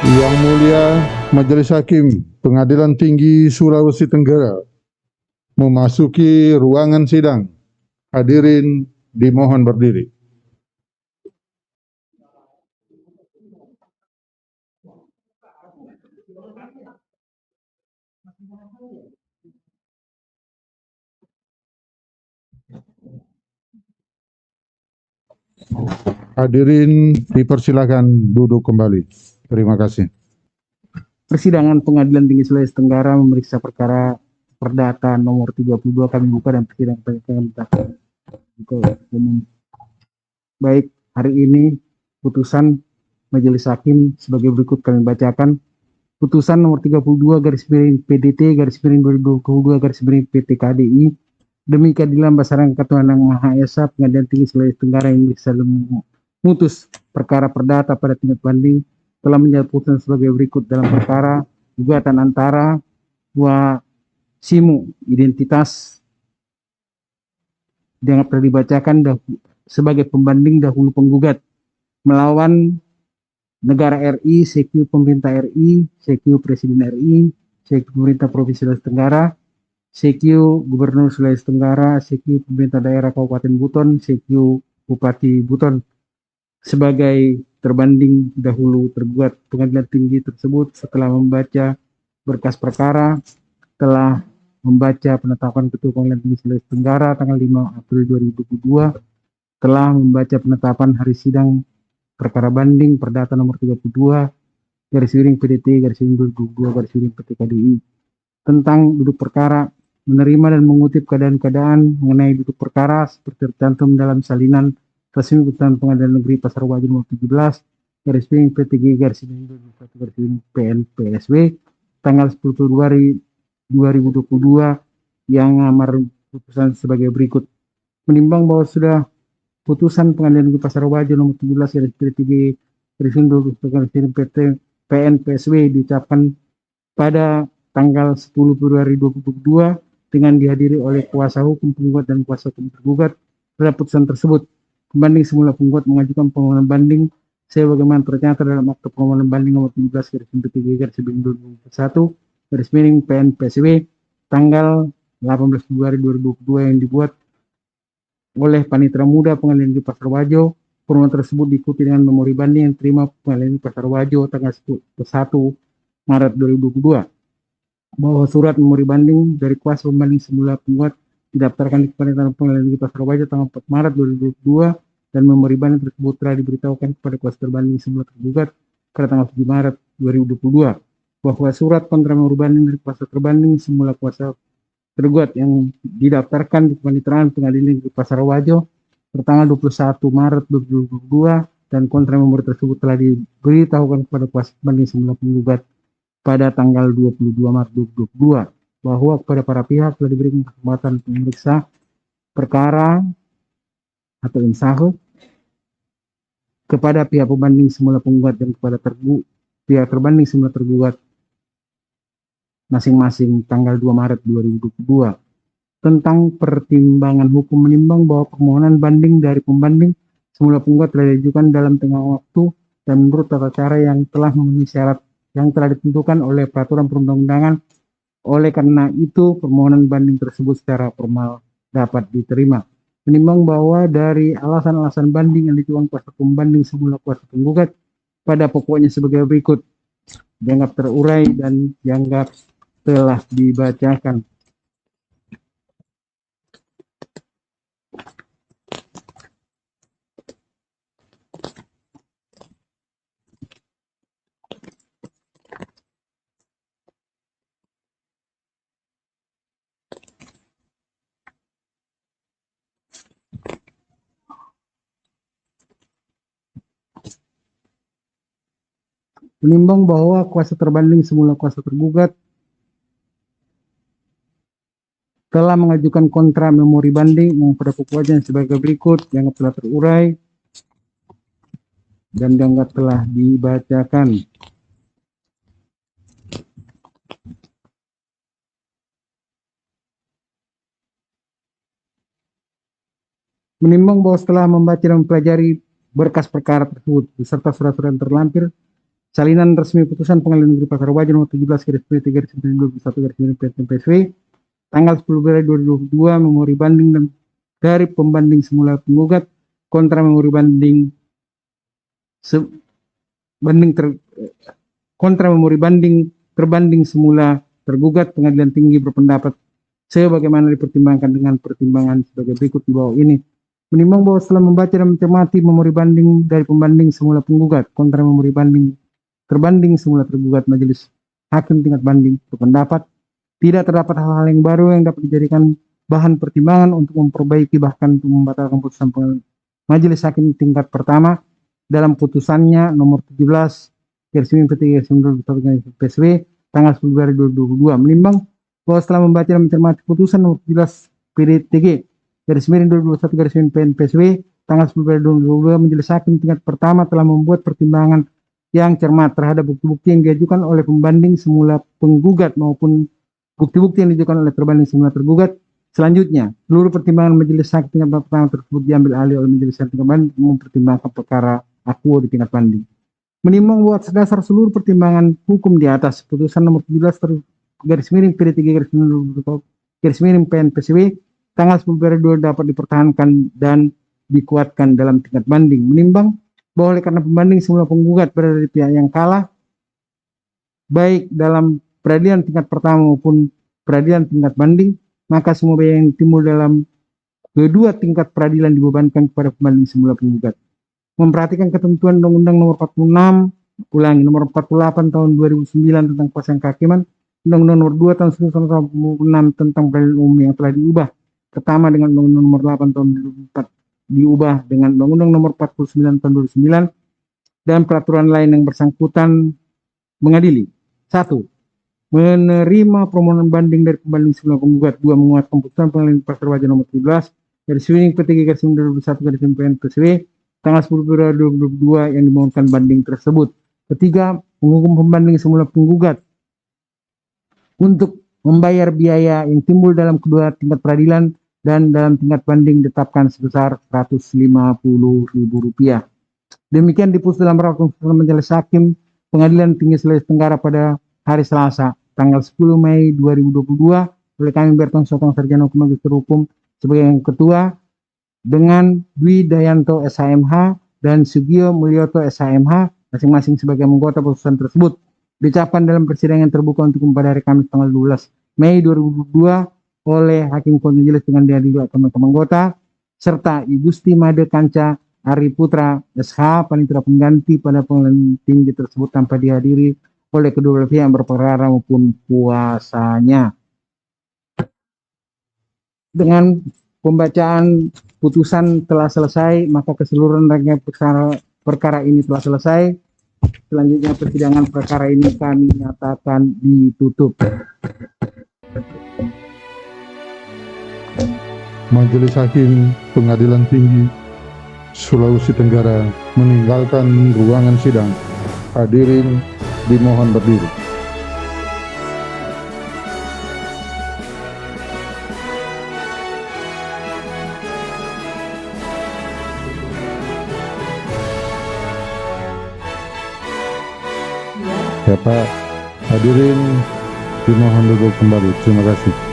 Yang Mulia Majelis Hakim Pengadilan Tinggi Sulawesi Tenggara memasuki ruangan sidang. Hadirin dimohon berdiri. Hadirin dipersilakan duduk kembali. Terima kasih. Persidangan Pengadilan Tinggi Sulawesi Tenggara memeriksa perkara perdata nomor 32 kami buka dan persidangan umum. Baik, hari ini putusan Majelis Hakim sebagai berikut kami bacakan. Putusan nomor 32 garis miring PDT garis miring 2022 garis miring PT KDI demi keadilan bersarang ketuhanan yang Maha Esa, Pengadilan Tinggi Sulawesi Tenggara yang bisa memutus perkara perdata pada tingkat banding telah menjatuhkan putusan sebagai berikut dalam perkara gugatan antara Simu identitas dianggap telah dibacakan sebagai pembanding dahulu penggugat melawan negara RI, CQ pemerintah RI, CQ Presiden RI, CQ pemerintah Provinsi Sulawesi Tenggara, CQ Gubernur Sulawesi Tenggara, CQ pemerintah daerah Kabupaten Buton, CQ Bupati Buton sebagai terbanding dahulu tergugat. Pengadilan tinggi tersebut setelah membaca berkas perkara telah membaca penetapan Ketua Pengadilan Tinggi Sulawesi Tenggara tanggal 5 April 2022, telah membaca penetapan hari sidang perkara banding perdata nomor 32 garis miring PDT garis miring 2022 garis miring PT KDI tentang duduk perkara, menerima dan mengutip keadaan-keadaan mengenai duduk perkara seperti tercantum dalam salinan resmi putusan Pengadilan Negeri Pasar Wajo nomor 17 garis miring PTG garis miring 2021 garis miring PNPSW tanggal 10 Februari 2022 yang mengamar putusan sebagai berikut. Menimbang bahwa sudah putusan Pengadilan Negeri Pasar Wajo nomor 17 garis miring garis miring 2021 garis miring PT PNPSW diucapkan pada tanggal 10 Februari 2022 dengan dihadiri oleh kuasa hukum penggugat dan kuasa hukum tergugat terhadap putusan tersebut. Pembanding semula penggugat mengajukan permohonan banding sebagaimana ternyata dalam akte permohonan banding nomor 17 garis miring PT garis miring 2021 garis miring PNPSW tanggal 18 Februari 2022 yang dibuat oleh Panitera Muda Pengadilan Negeri Pasar Wajo. Permohonan tersebut diikuti dengan memori banding yang terima Pengadilan Negeri Pasar Wajo tanggal 1 Maret 2022 bahwa surat memori banding dari kuasa pembanding semula penggugat didaftarkan di Pengadilan Negeri Pasar Wajo tanggal 4 Maret 2022 dan memori banding tersebut telah diberitahukan kepada kuasa terbanding semula tergugat pada tanggal 7 Maret 2022 bahwa surat kontra memori banding dari kuasa terbanding semula kuasa tergugat yang didaftarkan di Paniteraan Pengadilan Negeri Pasar Wajo tertanggal 21 Maret 2022 dan kontra memori tersebut telah diberitahukan kepada kuasa banding semula penggugat pada tanggal 22 Maret 2022 bahwa kepada para pihak telah diberikan kesempatan memeriksa perkara atau insahu kepada pihak pembanding semula penggugat dan kepada pihak terbanding semula tergugat masing-masing tanggal 2 Maret 2022 tentang pertimbangan hukum. Menimbang bahwa permohonan banding dari pembanding semula penggugat telah diajukan dalam tengah waktu dan menurut tata cara yang telah memenuhi syarat yang telah ditentukan oleh peraturan perundang-undangan. Oleh karena itu permohonan banding tersebut secara formal dapat diterima. Menimbang bahwa dari alasan-alasan banding yang diajukan kuasa pembanding semula kuasa penggugat pada pokoknya sebagai berikut, dianggap terurai dan dianggap telah dibacakan. Menimbang bahwa kuasa terbanding semula kuasa tergugat telah mengajukan kontra memori banding yang pada pokoknya sebagai berikut, dianggap telah terurai dan dianggap telah dibacakan. Menimbang bahwa setelah membaca dan mempelajari berkas perkara tersebut beserta surat-surat yang terlampir Salinan resmi putusan Pengadilan Negeri Pasar Wajo nomor 17/3/2021/PSW tanggal 10 Februari 2022 memori banding dan dari pembanding semula penggugat kontra memori banding kontra memori banding terbanding semula tergugat. Pengadilan tinggi berpendapat sebagaimana dipertimbangkan dengan pertimbangan sebagai berikut di bawah ini. Menimbang bahwa setelah membaca dan mencermati memori banding dari pembanding semula penggugat kontra memori banding terbanding semula tergugat, majelis hakim tingkat banding berpendapat tidak terdapat hal-hal yang baru yang dapat dijadikan bahan pertimbangan untuk memperbaiki bahkan untuk membatalkan putusan majelis hakim tingkat pertama dalam putusannya nomor 17/3/2021/PSW tanggal 10 Februari 2022. Menimbang bahwa setelah membaca dan mencermati putusan nomor 17 PDTG/2021/PSW tanggal 10 Februari 2022, majelis hakim tingkat pertama telah membuat pertimbangan yang cermat terhadap bukti-bukti yang diajukan oleh pembanding semula penggugat maupun bukti-bukti yang diajukan oleh terbanding semula tergugat. Selanjutnya, seluruh pertimbangan majelis hakim tingkat pertama tersebut diambil alih oleh majelis hakim tingkat banding mempertimbangkan perkara akuo di tingkat banding. Menimbang bahwa dasar seluruh pertimbangan hukum di atas, putusan nomor 17/3/PN/PSW tanggal 10 Februari 2022 dapat dipertahankan dan dikuatkan dalam tingkat banding. Menimbang bahwa oleh karena pembanding semula penggugat berada di pihak yang kalah, baik dalam peradilan tingkat pertama maupun peradilan tingkat banding, maka semua biaya yang timbul dalam kedua tingkat peradilan dibebankan kepada pembanding semula penggugat. Memperhatikan ketentuan Undang-Undang Nomor 46, Nomor 48 Tahun 2009 tentang kuasa kehakiman, Undang-Undang Nomor 2 Tahun 1996 tentang peradilan umum yang telah diubah, pertama dengan Undang-Undang Nomor 8 Tahun 2004 diubah dengan Undang-Undang Nomor 49 Tahun 2009 dan peraturan lain yang bersangkutan mengadili. 1. Menerima permohonan banding dari pembanding semula penggugat. 2. Menguatkan putusan Pengadilan Pasar Wajo nomor 17/3/2021/PSW tanggal 10 Februari 2022 yang dimohonkan banding tersebut. 3. Menghukum pembanding semula penggugat untuk membayar biaya yang timbul dalam kedua tingkat peradilan dan dalam tingkat banding ditetapkan sebesar Rp150.000. Demikian diputus dalam rapat majelis hakim Pengadilan Tinggi Sulawesi Tenggara pada hari Selasa, tanggal 10 Mei 2022 oleh kami Berton Sotong Sarjana Hukum Magister Hukum sebagai yang ketua dengan Dwi Dayanto SHMH dan Sugio Mulyoto SHMH masing-masing sebagai anggota putusan tersebut diucapkan dalam persidangan terbuka untuk pada hari Kamis tanggal 12 Mei 2022 oleh Hakim Konjelis dengan dihadiri oleh teman-teman anggota serta Ibu Gusti Made Kanca Ari Putra SH Panitera pengganti pada pengadilan tinggi tersebut tanpa dihadiri oleh kedua pihak yang berperkara maupun kuasanya. Dengan pembacaan putusan telah selesai, maka keseluruhan rangkaian perkara ini telah selesai. Selanjutnya persidangan perkara ini kami nyatakan ditutup. Majelis Hakim Pengadilan Tinggi Sulawesi Tenggara meninggalkan ruangan sidang. Hadirin dimohon berdiri. Ya Pak, hadirin dimohon duduk kembali. Terima kasih.